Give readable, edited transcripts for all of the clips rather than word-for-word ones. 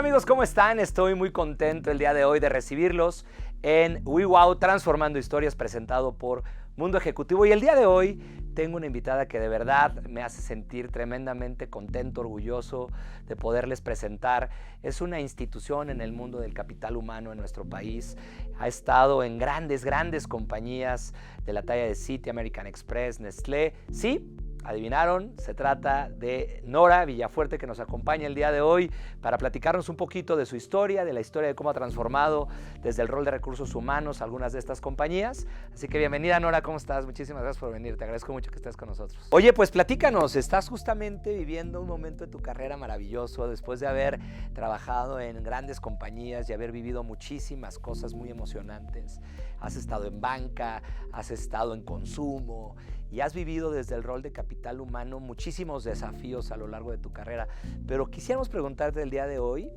amigos? ¿Cómo están? Estoy muy contento el día de hoy de recibirlos en WeWow Transformando Historias, presentado por Mundo Ejecutivo. Y el día de hoy tengo una invitada que de verdad me hace sentir tremendamente contento, orgulloso de poderles presentar. Es una institución en el mundo del capital humano en nuestro país. Ha estado en grandes compañías de la talla de Citi, American Express, Nestlé. Sí, adivinaron, se trata de Nora Villafuerte, que nos acompaña el día de hoy para platicarnos un poquito de su historia, de la historia de cómo ha transformado desde el rol de recursos humanos algunas de estas compañías. Así que bienvenida, Nora, ¿cómo estás? Muchísimas gracias por venir, te agradezco mucho que estés con nosotros. Oye, pues platícanos, estás justamente viviendo un momento de tu carrera maravilloso después de haber trabajado en grandes compañías y haber vivido muchísimas cosas muy emocionantes. Has estado en banca, has estado en consumo y has vivido desde el rol de capital humano muchísimos desafíos a lo largo de tu carrera. Pero quisiéramos preguntarte el día de hoy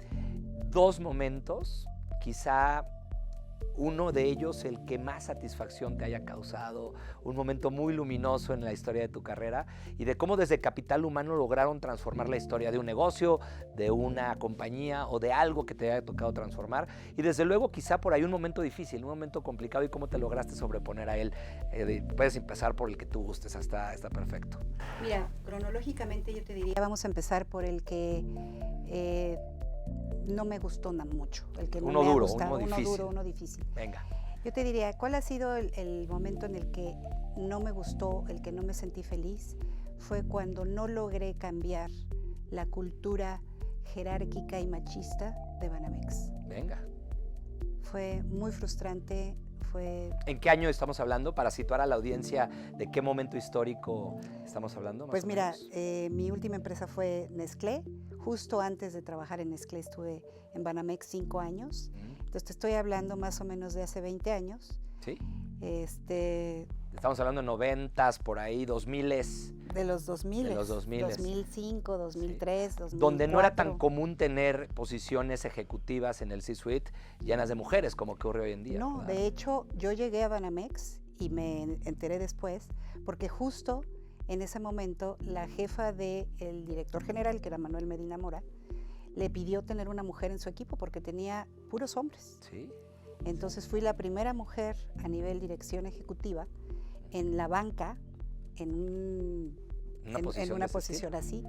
dos momentos, quizá uno de ellos el que más satisfacción te haya causado, un momento muy luminoso en la historia de tu carrera y de cómo desde capital humano lograron transformar la historia de un negocio, de una compañía o de algo que te haya tocado transformar. Y desde luego quizá por ahí un momento difícil, un momento complicado y cómo te lograste sobreponer a él. Puedes empezar por el que tú gustes, está perfecto. Mira, cronológicamente yo te diría, vamos a empezar por el que no me gustó mucho, el que no uno me duro, ha gustado, uno difícil. uno difícil. Venga. Yo te diría, ¿cuál ha sido el momento en el que no me gustó, el que no me sentí feliz? Fue cuando no logré cambiar la cultura jerárquica y machista de Banamex. Venga. Fue muy frustrante. ¿En qué año estamos hablando? Para situar a la audiencia, ¿de qué momento histórico estamos hablando? Pues mira, mi última empresa fue Nestlé. Justo antes de trabajar en Nestlé estuve en Banamex 5 años. Entonces te estoy hablando más o menos de hace 20 años. Sí. Estamos hablando de 90s, por ahí, 2000s. De los 2000. De los 2000s. 2005, 2003, sí. 2004. Donde no era tan común tener posiciones ejecutivas en el C-Suite llenas de mujeres como ocurre hoy en día. No, ¿verdad? De hecho, yo llegué a Banamex y me enteré después, porque justo en ese momento la jefa del director general, que era Manuel Medina Mora, le pidió tener una mujer en su equipo porque tenía puros hombres. Sí. Entonces fui la primera mujer a nivel dirección ejecutiva en la banca, en una posición así.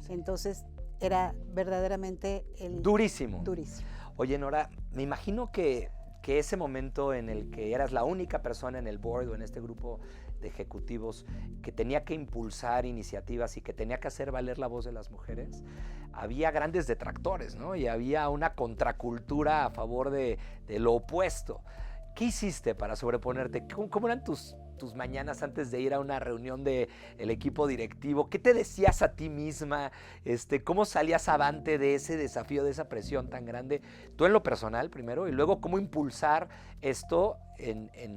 Entonces era verdaderamente durísimo. Durísimo. Oye, Nora, me imagino que ese momento en el que eras la única persona en el board o en este grupo de ejecutivos que tenía que impulsar iniciativas y que tenía que hacer valer la voz de las mujeres, había grandes detractores, ¿no? Y había una contracultura a favor de lo opuesto. ¿Qué hiciste para sobreponerte? ¿Cómo eran tus mañanas antes de ir a una reunión del equipo directivo? ¿Qué te decías a ti misma? ¿Cómo salías avante de ese desafío, de esa presión tan grande? Tú en lo personal primero, y luego cómo impulsar esto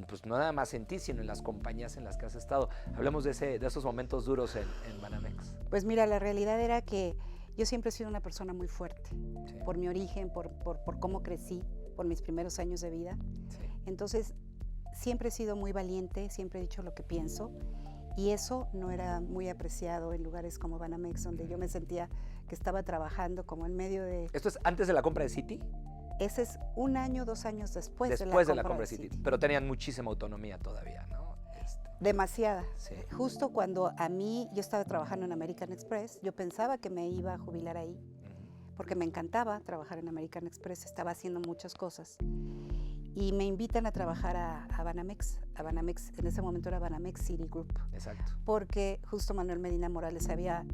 pues no nada más en ti, sino en las compañías en las que has estado. Hablemos de esos momentos duros en Banamex. Pues mira, la realidad era que yo siempre he sido una persona muy fuerte, sí, por mi origen, por cómo crecí, por mis primeros años de vida. Sí. Entonces, siempre he sido muy valiente, siempre he dicho lo que pienso, y eso no era muy apreciado en lugares como Banamex, donde yo me sentía que estaba trabajando como en medio de... ¿Esto es antes de la compra de Citi? Ese es 1 año, 2 años después de la compra de Citi. Pero tenían muchísima autonomía todavía, ¿no? Demasiada. Sí. Justo cuando yo estaba trabajando en American Express, yo pensaba que me iba a jubilar ahí, porque me encantaba trabajar en American Express, estaba haciendo muchas cosas. Y me invitan a trabajar a Banamex. En ese momento era Banamex Citi Group. Exacto. Porque justo Manuel Medina Morales había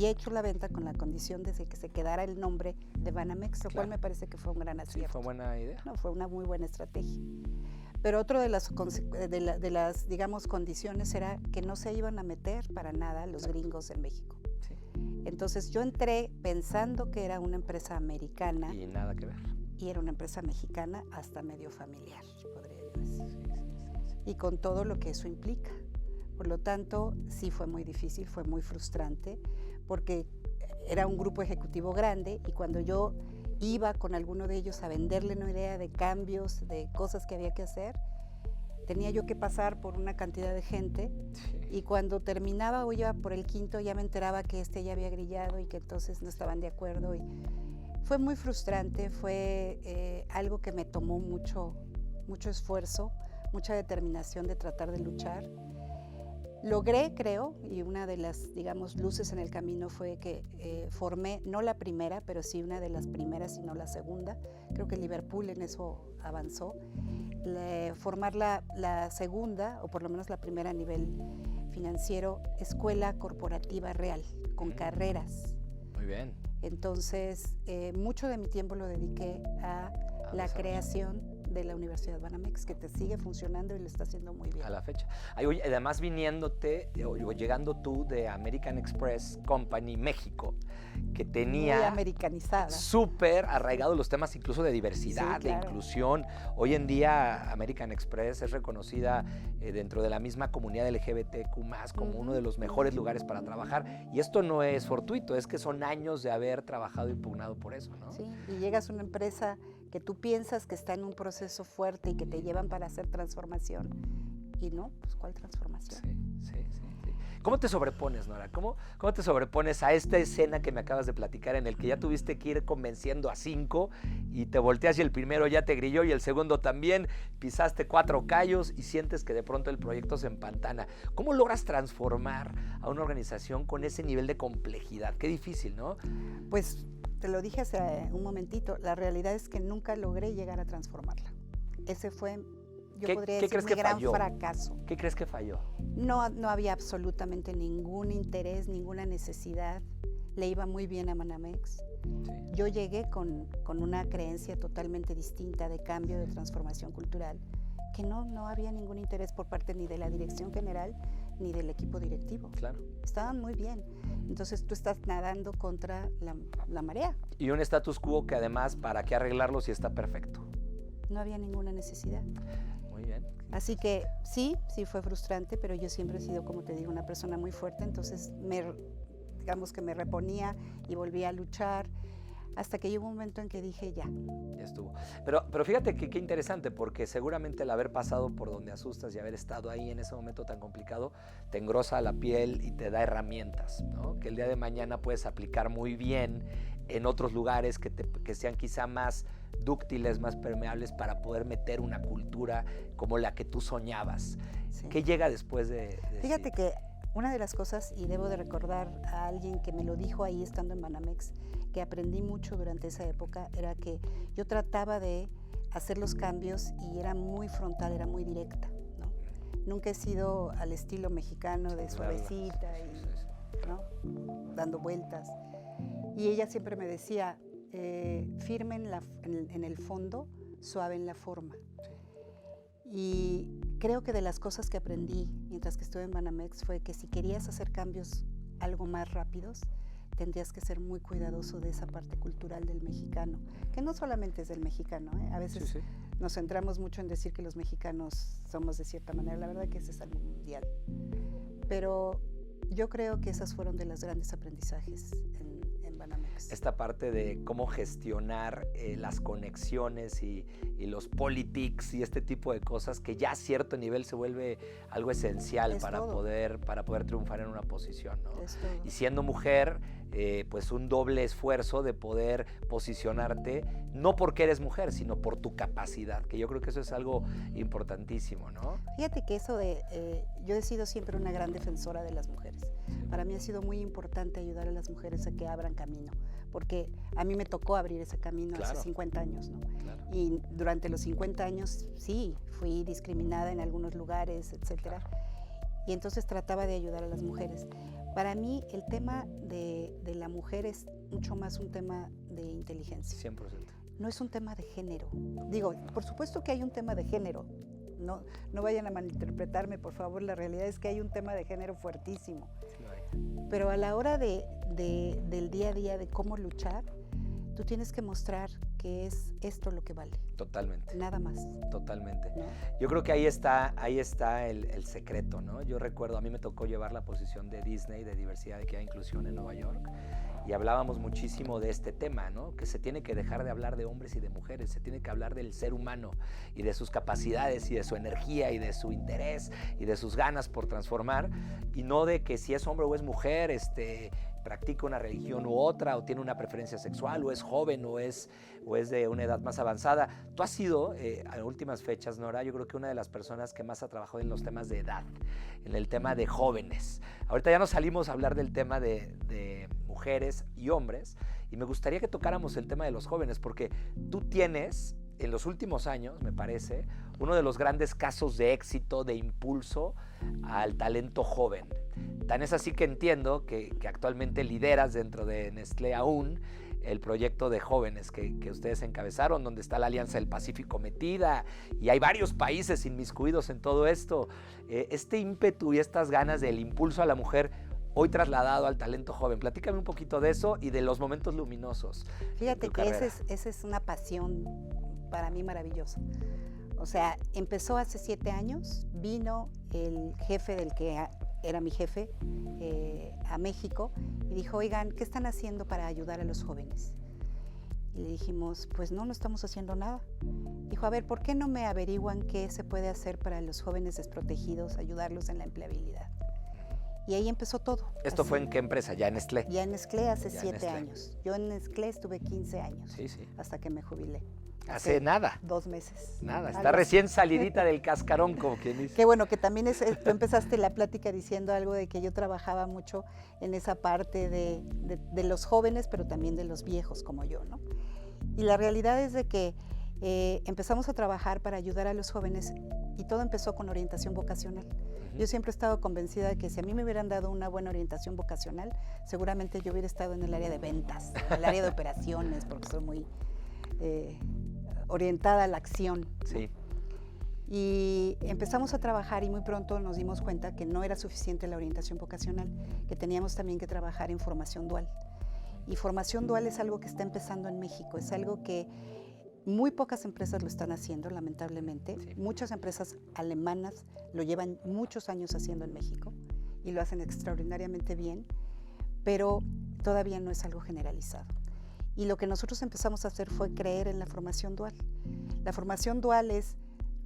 hecho la venta con la condición de que se quedara el nombre de Banamex, lo cual me parece que fue un gran acierto. Sí, fue buena idea. No, fue una muy buena estrategia. Pero otro de las digamos, condiciones era que no se iban a meter para nada los gringos en México. Sí. Entonces yo entré pensando que era una empresa americana. Y nada que ver. Y era una empresa mexicana hasta medio familiar, podría yo decir. Sí. Y con todo lo que eso implica. Por lo tanto, sí fue muy difícil, fue muy frustrante, porque era un grupo ejecutivo grande y cuando yo iba con alguno de ellos a venderle una idea de cambios, de cosas que había que hacer, tenía yo que pasar por una cantidad de gente, sí, y cuando terminaba o iba por el quinto ya me enteraba que ya había grillado y que entonces no estaban de acuerdo Fue muy frustrante, fue algo que me tomó mucho esfuerzo, mucha determinación de tratar de luchar. Logré, creo, y una de las, digamos, luces en el camino fue que formé, no la primera, pero sí una de las primeras y no la segunda. Creo que Liverpool en eso avanzó. Formar la segunda, o por lo menos la primera a nivel financiero, escuela corporativa real, con carreras. Muy bien. Entonces, mucho de mi tiempo lo dediqué a la creación de la Universidad Banamex, que te sigue funcionando y lo está haciendo muy bien. A la fecha. Oye, además llegando tú de American Express Company México, que tenía... Muy americanizada. Súper arraigado los temas incluso de diversidad, Sí, claro. de inclusión. Hoy en día American Express es reconocida dentro de la misma comunidad LGBTQ+, como uno de los mejores lugares para trabajar. Y esto no es fortuito, es que son años de haber trabajado y pugnado por eso, ¿no? Sí, y llegas a una empresa que tú piensas que está en un proceso fuerte y que te llevan para hacer transformación. Y no, pues ¿cuál transformación? Sí. ¿Cómo te sobrepones, Nora? ¿Cómo te sobrepones a esta escena que me acabas de platicar en el que ya tuviste que ir convenciendo a 5 y te volteas y el primero ya te grilló y el segundo también, pisaste 4 callos y sientes que de pronto el proyecto se empantana? ¿Cómo logras transformar a una organización con ese nivel de complejidad? Qué difícil, ¿no? Pues te lo dije hace un momentito, la realidad es que nunca logré llegar a transformarla. Ese fue, yo podría decir, mi gran fracaso. ¿Qué crees que falló? No había absolutamente ningún interés, ninguna necesidad. Le iba muy bien a Banamex. Sí. Yo llegué con una creencia totalmente distinta de cambio, de transformación cultural, que no había ningún interés por parte ni de la dirección general ni del equipo directivo. Claro. Estaban muy bien. Entonces tú estás nadando contra la marea. Y un status quo que además, ¿para qué arreglarlo si está perfecto? No había ninguna necesidad. Muy bien. Así que sí fue frustrante, pero yo siempre he sido, como te digo, una persona muy fuerte, entonces digamos que me reponía y volvía a luchar, hasta que llegó un momento en que dije ya estuvo. Pero fíjate que qué interesante, porque seguramente el haber pasado por donde asustas y haber estado ahí en ese momento tan complicado te engrosa la piel y te da herramientas, ¿no? Que el día de mañana puedes aplicar muy bien en otros lugares que sean quizá más dúctiles, más permeables para poder meter una cultura como la que tú soñabas. Sí. ¿Qué llega después de Fíjate que una de las cosas, y debo de recordar a alguien que me lo dijo ahí estando en Banamex, que aprendí mucho durante esa época, era que yo trataba de hacer los cambios y era muy frontal, era muy directa, ¿no? Nunca he sido al estilo mexicano de suavecita y, ¿no?, dando vueltas. Y ella siempre me decía, firme en el fondo, suave en la forma. Y creo que de las cosas que aprendí mientras que estuve en Banamex fue que si querías hacer cambios algo más rápidos, tendrías que ser muy cuidadoso de esa parte cultural del mexicano, que no solamente es del mexicano, ¿eh? A veces nos centramos mucho en decir que los mexicanos somos de cierta manera, la verdad que ese es algo mundial. Pero yo creo que esas fueron de los grandes aprendizajes en Banamex. Esta parte de cómo gestionar las conexiones y los politics y este tipo de cosas que ya a cierto nivel se vuelve algo esencial para poder triunfar en una posición, ¿no? Y siendo mujer, pues un doble esfuerzo de poder posicionarte, no porque eres mujer, sino por tu capacidad, que yo creo que eso es algo importantísimo, ¿no? Fíjate que eso yo he sido siempre una gran defensora de las mujeres. Para mí ha sido muy importante ayudar a las mujeres a que abran camino, porque a mí me tocó abrir ese camino hace 50 años, ¿no? Claro. Y durante los 50 años, sí, fui discriminada en algunos lugares, etcétera. Claro. Y entonces trataba de ayudar a las mujeres. Para mí el tema de la mujer es mucho más un tema de inteligencia. 100%. No es un tema de género. Digo, por supuesto que hay un tema de género. No vayan a malinterpretarme, por favor. La realidad es que hay un tema de género fuertísimo. Sí, pero a la hora del día a día, de cómo luchar, tú tienes que mostrar que es esto lo que vale. Totalmente. Nada más. Totalmente. ¿No? Yo creo que ahí está el secreto, ¿no? Yo recuerdo, a mí me tocó llevar la posición de Disney, de diversidad, equidad e inclusión en Nueva York. y hablábamos muchísimo de este tema, ¿no? Que se tiene que dejar de hablar de hombres y de mujeres, se tiene que hablar del ser humano y de sus capacidades y de su energía y de su interés y de sus ganas por transformar, y no de que si es hombre o es mujer, practica una religión u otra, o tiene una preferencia sexual, o es joven, o es de una edad más avanzada. Tú has sido, a últimas fechas, Nora, yo creo que una de las personas que más ha trabajado en los temas de edad, en el tema de jóvenes. Ahorita ya nos salimos a hablar del tema de mujeres y hombres, y me gustaría que tocáramos el tema de los jóvenes, porque tú tienes, en los últimos años, me parece, uno de los grandes casos de éxito, de impulso al talento joven. Tan es así que entiendo que actualmente lideras dentro de Nestlé aún el proyecto de jóvenes que ustedes encabezaron, donde está la Alianza del Pacífico metida, y hay varios países inmiscuidos en todo esto. Este ímpetu y estas ganas del impulso a la mujer, hoy trasladado al talento joven. Platícame un poquito de eso y de los momentos luminosos. Fíjate que esa es una pasión para mí maravillosa. O sea, empezó hace 7 años, vino el jefe del que era mi jefe a México y dijo, oigan, ¿qué están haciendo para ayudar a los jóvenes? Y le dijimos, pues no estamos haciendo nada. Dijo, a ver, ¿por qué no me averiguan qué se puede hacer para los jóvenes desprotegidos, ayudarlos en la empleabilidad? Y ahí empezó todo. ¿Esto fue en qué empresa? ¿Ya en Nestlé? Ya en Nestlé hace 7 años. Yo en Nestlé estuve 15 años, sí, sí, hasta que me jubilé. Hace nada. 2 meses. Nada, está recién salidita del cascarón, como quien dice. Qué bueno, que también tú empezaste la plática diciendo algo de que yo trabajaba mucho en esa parte de los jóvenes, pero también de los viejos como yo, ¿no? Y la realidad es de que empezamos a trabajar para ayudar a los jóvenes y todo empezó con orientación vocacional. Yo siempre he estado convencida de que si a mí me hubieran dado una buena orientación vocacional, seguramente yo hubiera estado en el área de ventas, en el área de operaciones, porque soy muy orientada a la acción. Sí. Y empezamos a trabajar y muy pronto nos dimos cuenta que no era suficiente la orientación vocacional, que teníamos también que trabajar en formación dual. Y formación dual es algo que está empezando en México, es algo que muy pocas empresas lo están haciendo, lamentablemente. Sí. Muchas empresas alemanas lo llevan muchos años haciendo en México y lo hacen extraordinariamente bien, pero todavía no es algo generalizado. Y lo que nosotros empezamos a hacer fue creer en la formación dual. La formación dual es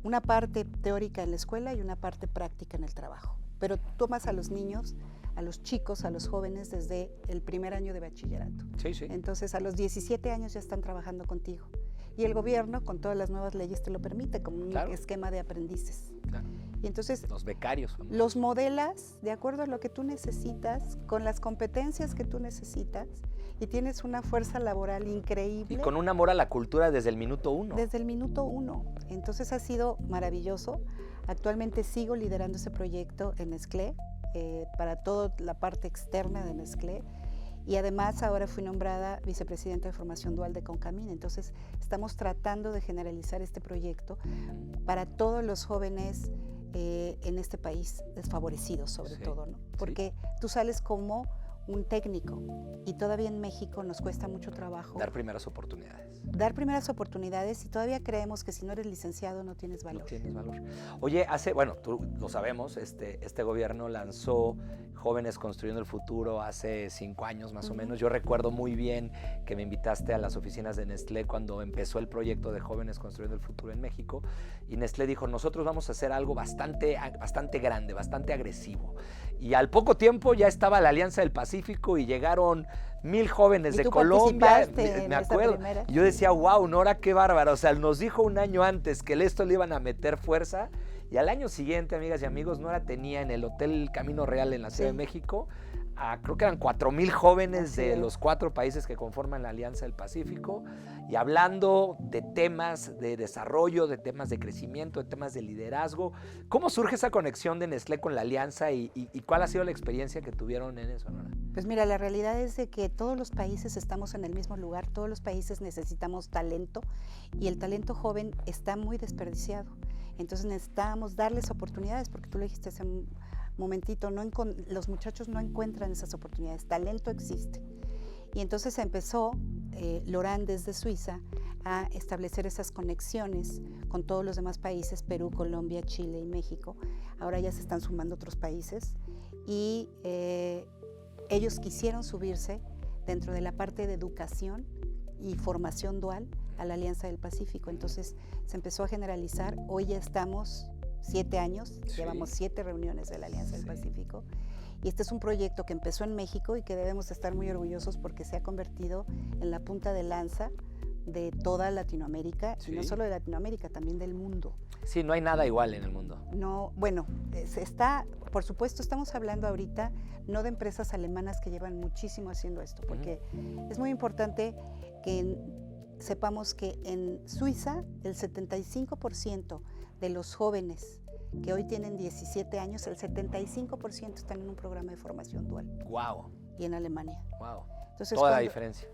una parte teórica en la escuela y una parte práctica en el trabajo. Pero tomas a los niños, a los chicos, a los jóvenes desde el primer año de bachillerato. Sí, sí. Entonces a los 17 años ya están trabajando contigo. Y el gobierno, con todas las nuevas leyes, te lo permite como un esquema de aprendices. Claro. Y entonces los becarios. los modelas de acuerdo a lo que tú necesitas, con las competencias que tú necesitas, y tienes una fuerza laboral increíble. Y con un amor a la cultura desde el minuto 1. Desde el minuto 1. Entonces ha sido maravilloso. Actualmente sigo liderando ese proyecto en Nestlé, para toda la parte externa de Nestlé. Y además ahora fui nombrada vicepresidenta de formación dual de Concamín. Entonces estamos tratando de generalizar este proyecto para todos los jóvenes en este país, desfavorecidos sobre todo, ¿no? Porque tú sales como un técnico y todavía en México nos cuesta mucho trabajo dar primeras oportunidades. Dar primeras oportunidades y todavía creemos que si no eres licenciado no tienes valor. No tienes valor. Oye, tú lo sabemos, este gobierno lanzó Jóvenes Construyendo el Futuro hace 5 años más o menos. Yo recuerdo muy bien que me invitaste a las oficinas de Nestlé cuando empezó el proyecto de Jóvenes Construyendo el Futuro en México, y Nestlé dijo, nosotros vamos a hacer algo bastante grande, bastante agresivo. Y al poco tiempo ya estaba la Alianza del Pacífico y llegaron 1000 jóvenes de Colombia, me acuerdo. Y yo decía, wow, Nora, qué bárbara. O sea, nos dijo un año antes que esto le iban a meter fuerza, y al año siguiente, amigas y amigos, Nora tenía en el Hotel Camino Real en la Ciudad de México, creo que eran 4000 jóvenes de los 4 países que conforman la Alianza del Pacífico, y hablando de temas de desarrollo, de temas de crecimiento, de temas de liderazgo. ¿Cómo surge esa conexión de Nestlé con la Alianza y cuál ha sido la experiencia que tuvieron en eso, Nora? Pues mira, la realidad es de que todos los países estamos en el mismo lugar, todos los países necesitamos talento, y el talento joven está muy desperdiciado. Entonces necesitamos darles oportunidades, porque tú lo dijiste hace un momentito, los muchachos no encuentran esas oportunidades, talento existe. Y entonces empezó Laurent desde Suiza a establecer esas conexiones con todos los demás países, Perú, Colombia, Chile y México. Ahora ya se están sumando otros países y ellos quisieron subirse dentro de la parte de educación y formación dual a la Alianza del Pacífico. Entonces se empezó a generalizar. Hoy ya estamos 7 años, llevamos 7 reuniones de la Alianza del Pacífico. Y este es un proyecto que empezó en México y que debemos estar muy orgullosos porque se ha convertido en la punta de lanza de toda Latinoamérica, y no solo de Latinoamérica, también del mundo. Sí, no hay nada igual en el mundo. No, bueno, por supuesto, estamos hablando ahorita no de empresas alemanas que llevan muchísimo haciendo esto, porque es muy importante que sepamos que en Suiza el 75% de los jóvenes que hoy tienen 17 años, el 75% están en un programa de formación dual. ¡Wow! Y en Alemania. ¡Wow! Entonces, toda la diferencia.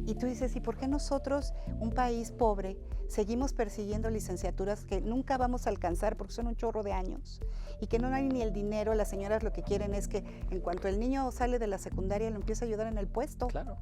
Y tú dices, ¿y por qué nosotros, un país pobre, seguimos persiguiendo licenciaturas que nunca vamos a alcanzar porque son un chorro de años y que no hay ni el dinero? Las señoras lo que quieren es que en cuanto el niño sale de la secundaria lo empiece a ayudar en el puesto. Claro.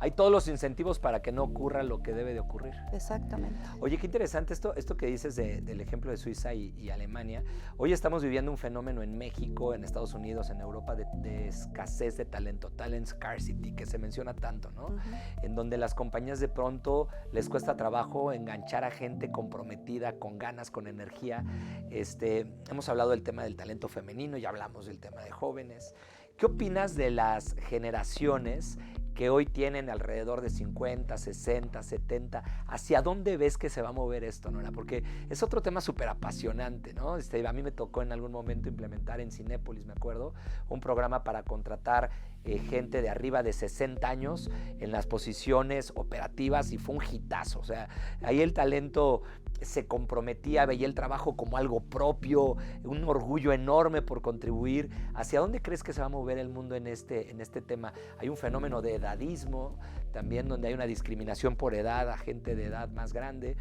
Hay todos los incentivos para que no ocurra lo que debe de ocurrir. Exactamente. Oye, qué interesante esto que dices del ejemplo de Suiza y Alemania. Hoy estamos viviendo un fenómeno en México, en Estados Unidos, en Europa, de escasez de talento, talent scarcity, que se menciona tanto, ¿no? En donde las compañías de pronto les cuesta trabajo enganchar a gente comprometida, con ganas, con energía. Hemos hablado del tema del talento femenino, ya hablamos del tema de jóvenes. ¿Qué opinas de las generaciones que hoy tienen alrededor de 50, 60, 70? ¿Hacia dónde ves que se va a mover esto, Nora? Porque es otro tema súper apasionante, ¿no? A mí me tocó en algún momento implementar en Cinépolis, me acuerdo, un programa para contratar gente de arriba de 60 años en las posiciones operativas y fue un hitazo. O sea, ahí el talento se comprometía, veía el trabajo como algo propio, un orgullo enorme por contribuir. ¿Hacia dónde crees que se va a mover el mundo en este tema? Hay un fenómeno de edadismo también, donde hay una discriminación por edad a gente de edad más grande.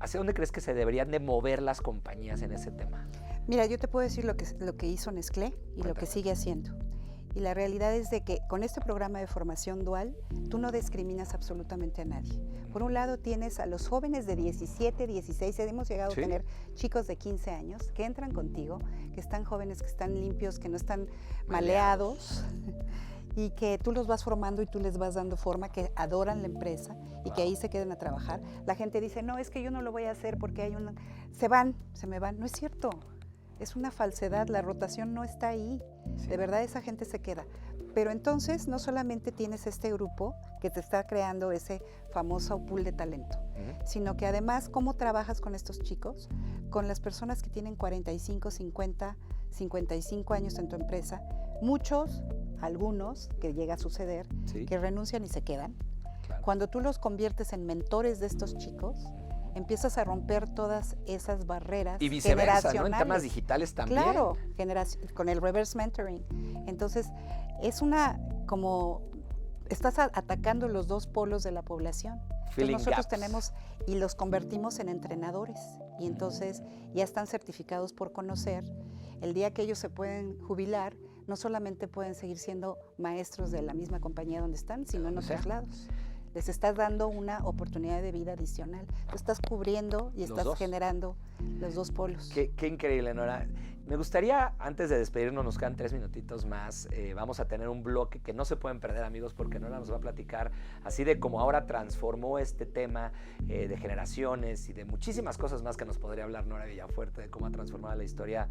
¿Hacia dónde crees que se deberían de mover las compañías en ese tema? Mira, yo te puedo decir lo que hizo Nestlé y Cuéntame. Lo que sigue haciendo. Y la realidad es de que con este programa de formación dual, tú no discriminas absolutamente a nadie. Por un lado tienes a los jóvenes de 17, 16, hemos llegado a tener chicos de 15 años que entran contigo, que están jóvenes, que están limpios, que no están maleados y que tú los vas formando y tú les vas dando forma, que adoran la empresa y que ahí se queden a trabajar. La gente dice, no, es que yo no lo voy a hacer porque hay una... se me van. No es cierto. Es una falsedad, la rotación no está ahí. De verdad esa gente se queda. Pero entonces no solamente tienes este grupo que te está creando ese famoso pool de talento, sino que además, ¿cómo trabajas con estos chicos? Con las personas que tienen 45, 50, 55 años en tu empresa, muchos, algunos, que llega a suceder, que renuncian y se quedan. Claro. Cuando tú los conviertes en mentores de estos chicos, empiezas a romper todas esas barreras y viceversa, ¿no? En temas digitales también. Claro, con el reverse mentoring. Entonces, es estás atacando los dos polos de la población. Entonces, nosotros tenemos y los convertimos en entrenadores y entonces ya están certificados por conocer. El día que ellos se pueden jubilar, no solamente pueden seguir siendo maestros de la misma compañía donde están, sino en otros lados. Les estás dando una oportunidad de vida adicional. Tú estás cubriendo y estás generando los dos polos. Qué increíble, Nora. Me gustaría, antes de despedirnos, nos quedan 3 minutitos más, vamos a tener un bloque que no se pueden perder, amigos, porque Nora nos va a platicar así de cómo ahora transformó este tema de generaciones y de muchísimas cosas más que nos podría hablar Nora Villafuerte, de cómo ha transformado la historia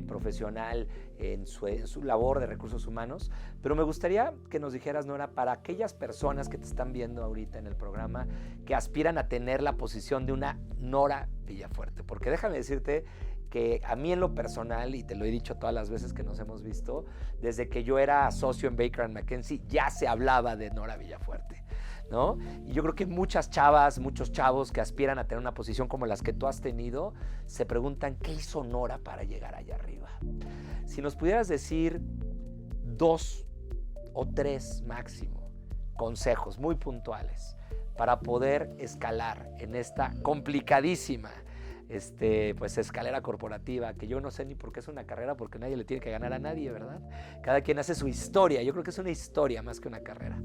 profesional en su labor de recursos humanos. Pero me gustaría que nos dijeras, Nora, para aquellas personas que te están viendo ahorita en el programa, que aspiran a tener la posición de una Nora Villafuerte, porque déjame decirte que a mí en lo personal, y te lo he dicho todas las veces que nos hemos visto, desde que yo era socio en Baker & McKenzie, ya se hablaba de Nora Villafuerte, ¿no? Y yo creo que muchas chavas, muchos chavos que aspiran a tener una posición como las que tú has tenido, se preguntan, ¿qué hizo Nora para llegar allá arriba? Si nos pudieras decir 2 o 3 máximo consejos muy puntuales para poder escalar en esta complicadísima pues escalera corporativa, que yo no sé ni por qué es una carrera, porque nadie le tiene que ganar a nadie, ¿verdad? Cada quien hace su historia. Yo creo que es una historia más que una carrera.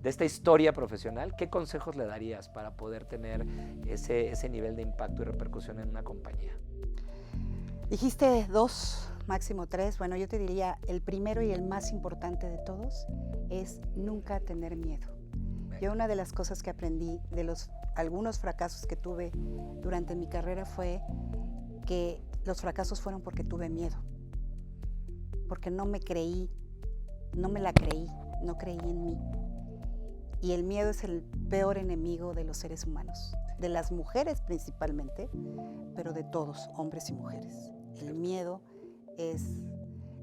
De esta historia profesional, ¿qué consejos le darías para poder tener ese nivel de impacto y repercusión en una compañía? Dijiste 2 máximo 3. Bueno, yo te diría, el primero y el más importante de todos es nunca tener miedo. Yo una de las cosas que aprendí de algunos fracasos que tuve durante mi carrera fue que los fracasos fueron porque tuve miedo, porque no me creí, no me la creí, no creí en mí. Y el miedo es el peor enemigo de los seres humanos, de las mujeres principalmente, pero de todos, hombres y mujeres. El miedo es...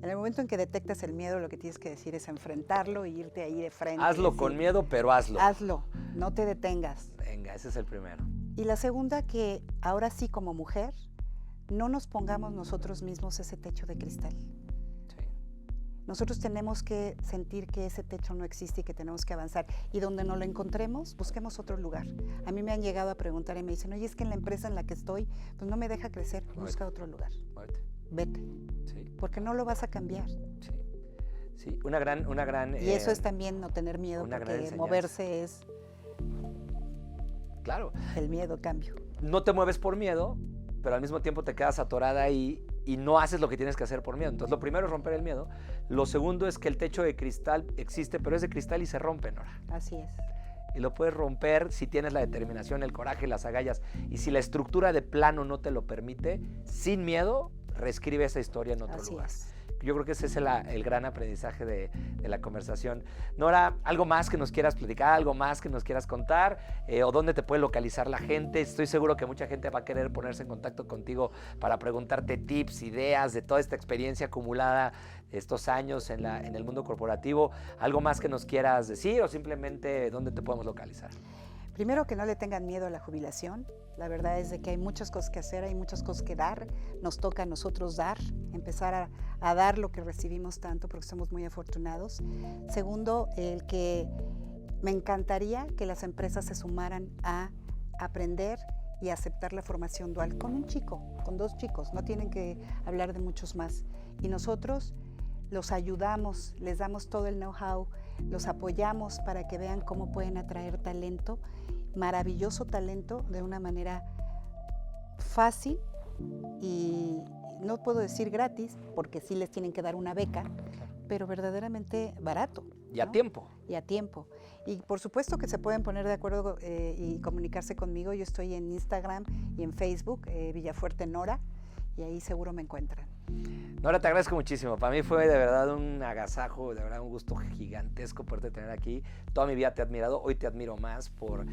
En el momento en que detectas el miedo, lo que tienes que decir es enfrentarlo e irte ahí de frente. Hazlo con miedo, pero hazlo. Hazlo, no te detengas. Venga, ese es el primero. Y la segunda, que ahora sí como mujer, no nos pongamos nosotros mismos ese techo de cristal. Nosotros tenemos que sentir que ese techo no existe y que tenemos que avanzar. Y donde no lo encontremos, busquemos otro lugar. A mí me han llegado a preguntar y me dicen, oye, es que en la empresa en la que estoy, pues no me deja crecer, busca otro lugar. Vete. Sí. Porque no lo vas a cambiar. Sí. Sí, una gran... Y eso es también no tener miedo, porque moverse es... Claro. El miedo, cambio. No te mueves por miedo, pero al mismo tiempo te quedas atorada ahí y no haces lo que tienes que hacer por miedo. Entonces, lo primero es romper el miedo. Lo segundo es que el techo de cristal existe, pero es de cristal y se rompe, Nora. Así es. Y lo puedes romper si tienes la determinación, el coraje, las agallas. Y si la estructura de plano no te lo permite, sin miedo, reescribe esa historia en otro lugar. Así es. Yo creo que ese es el gran aprendizaje de la conversación. Nora, ¿algo más que nos quieras platicar? ¿Algo más que nos quieras contar? ¿O dónde te puede localizar la gente? Estoy seguro que mucha gente va a querer ponerse en contacto contigo para preguntarte tips, ideas de toda esta experiencia acumulada estos años en el mundo corporativo. ¿Algo más que nos quieras decir o simplemente dónde te podemos localizar? Primero, que no le tengan miedo a la jubilación. La verdad es de que hay muchas cosas que hacer, hay muchas cosas que dar. Nos toca a nosotros dar, empezar a dar lo que recibimos tanto, porque somos muy afortunados. Segundo, el que me encantaría que las empresas se sumaran a aprender y aceptar la formación dual con un chico, con 2 chicos. No tienen que hablar de muchos más. Y nosotros los ayudamos, les damos todo el know-how, los apoyamos para que vean cómo pueden atraer talento, maravilloso talento, de una manera fácil y no puedo decir gratis, porque sí les tienen que dar una beca, pero verdaderamente barato. Y a tiempo. Y a tiempo. Y por supuesto que se pueden poner de acuerdo y comunicarse conmigo. Yo estoy en Instagram y en Facebook, Villafuerte Nora, y ahí seguro me encuentran. Nora, te agradezco muchísimo. Para mí fue de verdad un agasajo, de verdad un gusto gigantesco poderte tener aquí. Toda mi vida te he admirado, hoy te admiro más por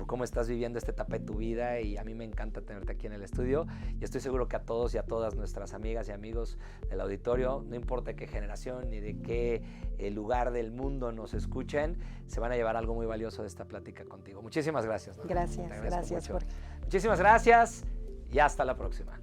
cómo estás viviendo esta etapa de tu vida y a mí me encanta tenerte aquí en el estudio y estoy seguro que a todos y a todas nuestras amigas y amigos del auditorio, no importa qué generación ni de qué lugar del mundo nos escuchen, se van a llevar algo muy valioso de esta plática contigo. Muchísimas gracias, Nora. Gracias, Jorge. Muchísimas gracias y hasta la próxima.